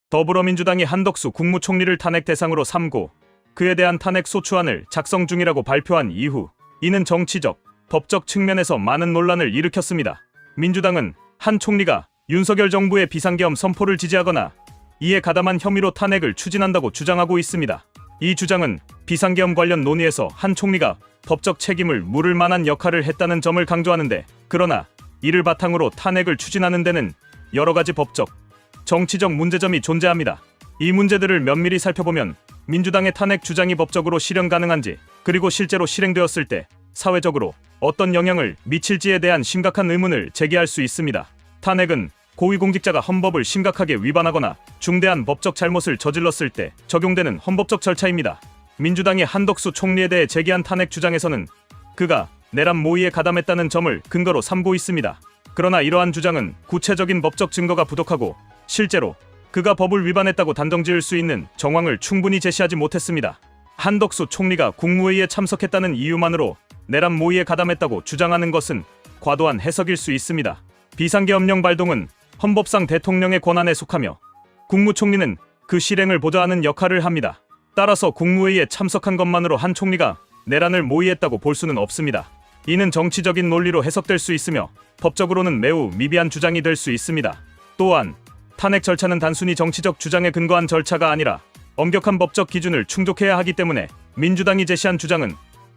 더불어민주당이 한덕수 국무총리를 탄핵 대상으로 삼고 그에 대한 탄핵 소추안을 작성 중이라고 발표한 이후 이는 정치적, 법적 측면에서 많은 논란을 일으켰습니다. 민주당은 한 총리가 윤석열 정부의 비상계엄 선포를 지지하거나 이에 가담한 혐의로 탄핵을 추진한다고 주장하고 있습니다. 이 주장은 비상계엄 관련 논의에서 한 총리가 법적 책임을 물을 만한 역할을 했다는 점을 강조하는데, 그러나 이를 바탕으로 탄핵을 추진하는 데는 여러 가지 법적, 정치적 문제점이 존재합니다. 이 문제들을 면밀히 살펴보면 민주당의 탄핵 주장이 법적으로 실현 가능한지, 그리고 실제로 실행되었을 때 사회적으로 어떤 영향을 미칠지에 대한 심각한 의문을 제기할 수 있습니다. 탄핵은 고위공직자가 헌법을 심각하게 위반하거나 중대한 법적 잘못을 저질렀을 때 적용되는 헌법적 절차입니다. 민주당이 한덕수 총리에 대해 제기한 탄핵 주장에서는 그가 내란 모의에 가담했다는 점을 근거로 삼고 있습니다. 그러나 이러한 주장은 구체적인 법적 증거가 부족하고 실제로 그가 법을 위반했다고 단정지을 수 있는 정황을 충분히 제시하지 못했습니다. 한덕수 총리가 국무회의에 참석했다는 이유만으로 내란 모의에 가담했다고 주장하는 것은 과도한 해석일 수 있습니다. 비상계엄령 발동은 헌법상 대통령의 권한에 속하며 국무총리는 그 실행을 보좌하는 역할을 합니다. 따라서 국무회의에 참석한 것만으로 한 총리가 내란을 모의했다고 볼 수는 없습니다. 이는 정치적인 논리로 해석될 수 있으며 법적으로는 매우 미비한 주장이 될 수 있습니다. 또한 탄핵 절차는 단순히 정치적 주장에 근거한 절차가 아니라 엄격한 법적 기준을 충족해야 하기 때문에 민주당이 제시한 주장은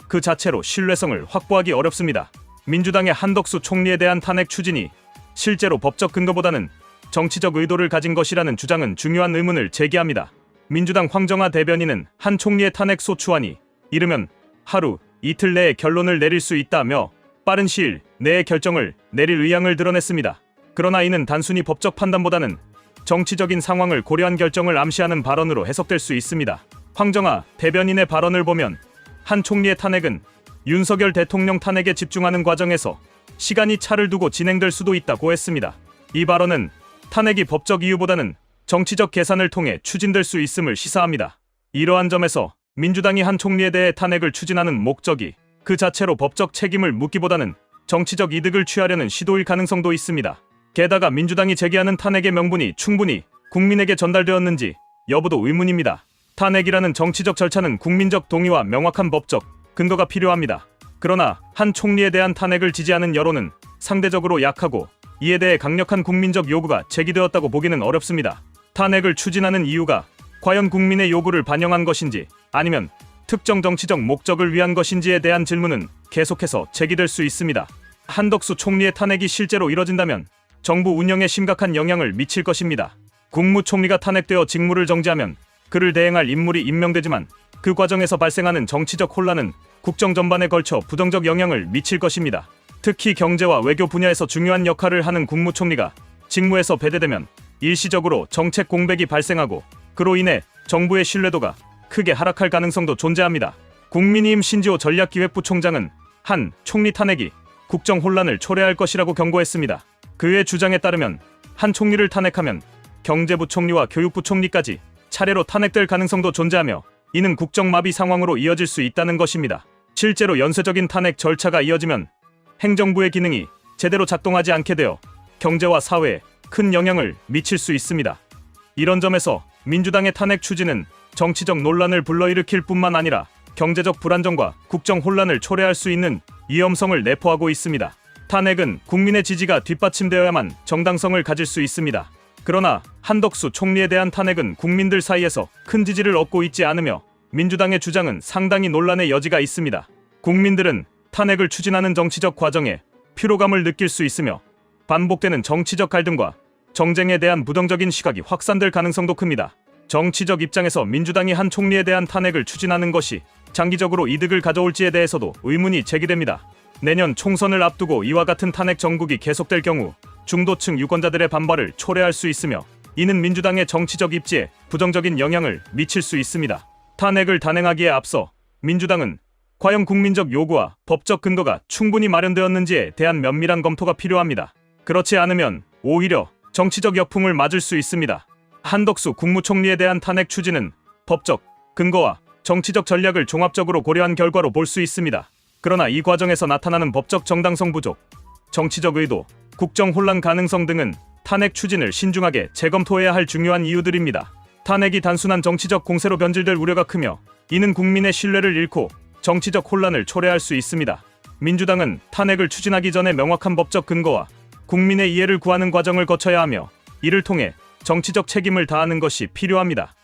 그 자체로 신뢰성을 확보하기 어렵습니다. 민주당의 한덕수 총리에 대한 탄핵 추진이 실제로 법적 근거보다는 정치적 의도를 가진 것이라는 주장은 중요한 의문을 제기합니다. 민주당 황정화 대변인은 한 총리의 탄핵 소추안이 이르면 하루, 이틀 내에 결론을 내릴 수 있다며 빠른 시일 내에 결정을 내릴 의향을 드러냈습니다. 그러나 이는 단순히 법적 판단보다는 정치적인 상황을 고려한 결정을 암시하는 발언으로 해석될 수 있습니다. 황정화 대변인의 발언을 보면 한 총리의 탄핵은 윤석열 대통령 탄핵에 집중하는 과정에서 시간이 차를 두고 진행될 수도 있다고 했습니다. 이 발언은 탄핵이 법적 이유보다는 정치적 계산을 통해 추진될 수 있음을 시사합니다. 이러한 점에서 민주당이 한 총리에 대해 탄핵을 추진하는 목적이 그 자체로 법적 책임을 묻기보다는 정치적 이득을 취하려는 시도일 가능성도 있습니다. 게다가 민주당이 제기하는 탄핵의 명분이 충분히 국민에게 전달되었는지 여부도 의문입니다. 탄핵이라는 정치적 절차는 국민적 동의와 명확한 법적 근거가 필요합니다. 그러나 한 총리에 대한 탄핵을 지지하는 여론은 상대적으로 약하고 이에 대해 강력한 국민적 요구가 제기되었다고 보기는 어렵습니다. 탄핵을 추진하는 이유가 과연 국민의 요구를 반영한 것인지 아니면 특정 정치적 목적을 위한 것인지에 대한 질문은 계속해서 제기될 수 있습니다. 한덕수 총리의 탄핵이 실제로 이뤄진다면 정부 운영에 심각한 영향을 미칠 것입니다. 국무총리가 탄핵되어 직무를 정지하면 그를 대행할 인물이 임명되지만 그 과정에서 발생하는 정치적 혼란은 국정 전반에 걸쳐 부정적 영향을 미칠 것입니다. 특히 경제와 외교 분야에서 중요한 역할을 하는 국무총리가 직무에서 배제되면 일시적으로 정책 공백이 발생하고 그로 인해 정부의 신뢰도가 크게 하락할 가능성도 존재합니다. 국민의힘 신지호 전략기획부총장은 한 총리 탄핵이 국정 혼란을 초래할 것이라고 경고했습니다. 그의 주장에 따르면 한 총리를 탄핵하면 경제부총리와 교육부총리까지 차례로 탄핵될 가능성도 존재하며 이는 국정마비 상황으로 이어질 수 있다는 것입니다. 실제로 연쇄적인 탄핵 절차가 이어지면 행정부의 기능이 제대로 작동하지 않게 되어 경제와 사회에 큰 영향을 미칠 수 있습니다. 이런 점에서 민주당의 탄핵 추진은 정치적 논란을 불러일으킬 뿐만 아니라 경제적 불안정과 국정 혼란을 초래할 수 있는 위험성을 내포하고 있습니다. 탄핵은 국민의 지지가 뒷받침되어야만 정당성을 가질 수 있습니다. 그러나 한덕수 총리에 대한 탄핵은 국민들 사이에서 큰 지지를 얻고 있지 않으며 민주당의 주장은 상당히 논란의 여지가 있습니다. 국민들은 탄핵을 추진하는 정치적 과정에 피로감을 느낄 수 있으며 반복되는 정치적 갈등과 정쟁에 대한 부정적인 시각이 확산될 가능성도 큽니다. 정치적 입장에서 민주당이 한 총리에 대한 탄핵을 추진하는 것이 장기적으로 이득을 가져올지에 대해서도 의문이 제기됩니다. 내년 총선을 앞두고 이와 같은 탄핵 정국이 계속될 경우 중도층 유권자들의 반발을 초래할 수 있으며 이는 민주당의 정치적 입지에 부정적인 영향을 미칠 수 있습니다. 탄핵을 단행하기에 앞서 민주당은 과연 국민적 요구와 법적 근거가 충분히 마련되었는지에 대한 면밀한 검토가 필요합니다. 그렇지 않으면 오히려 정치적 역풍을 맞을 수 있습니다. 한덕수 국무총리에 대한 탄핵 추진은 법적 근거와 정치적 전략을 종합적으로 고려한 결과로 볼 수 있습니다. 그러나 이 과정에서 나타나는 법적 정당성 부족, 정치적 의도, 국정 혼란 가능성 등은 탄핵 추진을 신중하게 재검토해야 할 중요한 이유들입니다. 탄핵이 단순한 정치적 공세로 변질될 우려가 크며 이는 국민의 신뢰를 잃고 정치적 혼란을 초래할 수 있습니다. 민주당은 탄핵을 추진하기 전에 명확한 법적 근거와 국민의 이해를 구하는 과정을 거쳐야 하며 이를 통해 정치적 책임을 다하는 것이 필요합니다.